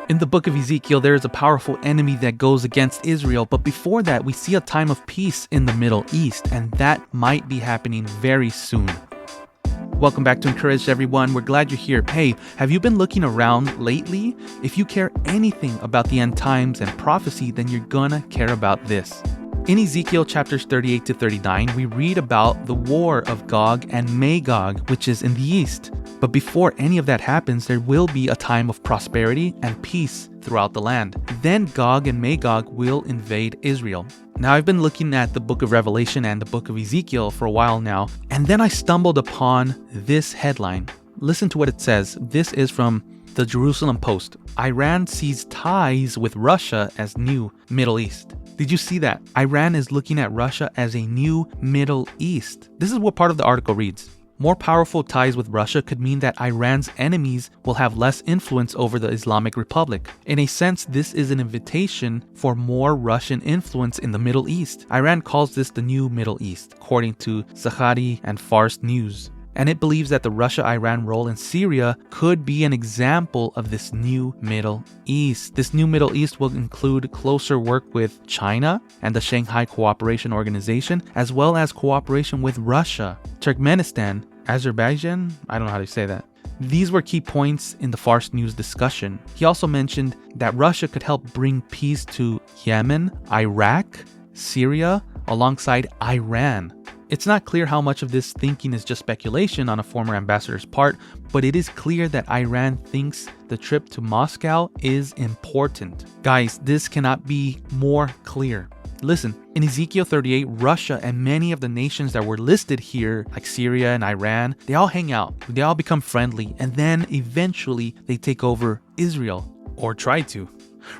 In the book of Ezekiel, there is a powerful enemy that goes against Israel, but before that, we see a time of peace in the Middle East, and that might be happening very soon. Welcome back to Encouraged, everyone. We're glad you're here. Hey, have you been looking around lately? If you care anything about the end times and prophecy, then you're gonna care about this. In Ezekiel chapters 38 to 39, we read about the war of Gog and Magog, which is in the east. But before any of that happens, there will be a time of prosperity and peace throughout the land. Then Gog and Magog will invade Israel. Now, I've been looking at the book of Revelation and the book of Ezekiel for a while now, and then I stumbled upon this headline. Listen to what it says. This is from the Jerusalem Post. Iran sees ties with Russia as new Middle East. Did you see that? Iran is looking at Russia as a new Middle East. This is what part of the article reads. More powerful ties with Russia could mean that Iran's enemies will have less influence over the Islamic Republic. In a sense, this is an invitation for more Russian influence in the Middle East. Iran calls this the new Middle East, according to Zakhari and Fars News. And it believes that the Russia-Iran role in Syria could be an example of this new Middle East. This new Middle East will include closer work with China and the Shanghai Cooperation Organization, as well as cooperation with Russia, Turkmenistan, Azerbaijan, I don't know how to say that. These were key points in the Fars News discussion. He also mentioned that Russia could help bring peace to Yemen, Iraq, Syria, alongside Iran. It's not clear how much of this thinking is just speculation on a former ambassador's part, but it is clear that Iran thinks the trip to Moscow is important. Guys, this cannot be more clear. Listen, in Ezekiel 38, Russia and many of the nations that were listed here, like Syria and Iran, they all hang out, they all become friendly, and then eventually they take over Israel, or try to.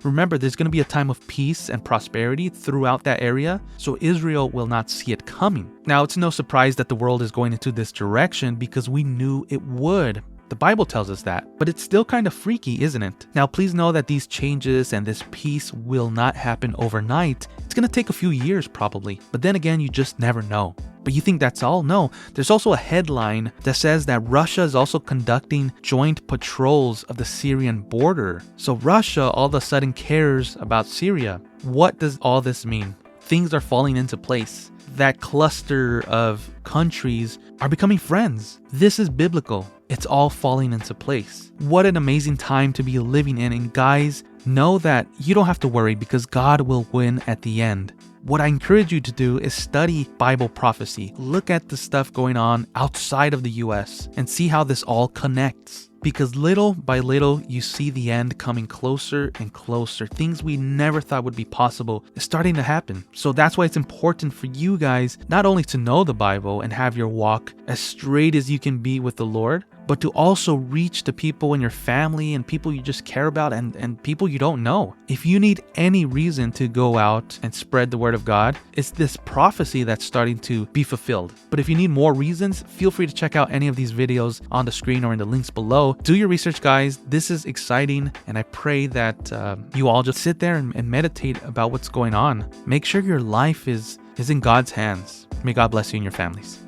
Remember, there's going to be a time of peace and prosperity throughout that area, so Israel will not see it coming. Now, it's no surprise that the world is going into this direction because we knew it would. The Bible tells us that, but it's still kind of freaky, isn't it? Now, please know that these changes and this peace will not happen overnight. It's going to take a few years probably, but then again, you just never know. But you think that's all? No. There's also a headline that says that Russia is also conducting joint patrols of the Syrian border. So Russia all of a sudden cares about Syria. What does all this mean? Things are falling into place. That cluster of countries are becoming friends. This is biblical. It's all falling into place. What an amazing time to be living in. And guys, know that you don't have to worry because God will win at the end. What I encourage you to do is study Bible prophecy. Look at the stuff going on outside of the US and see how this all connects. Because little by little, you see the end coming closer and closer. Things we never thought would be possible is starting to happen. So that's why it's important for you guys not only to know the Bible and have your walk as straight as you can be with the Lord, but to also reach the people in your family and people you just care about and people you don't know. If you need any reason to go out and spread the word of God, it's this prophecy that's starting to be fulfilled. But if you need more reasons, feel free to check out any of these videos on the screen or in the links below. Do your research, guys. This is exciting, and I pray that you all just sit there and meditate about what's going on. Make sure your life is in God's hands. May God bless you and your families.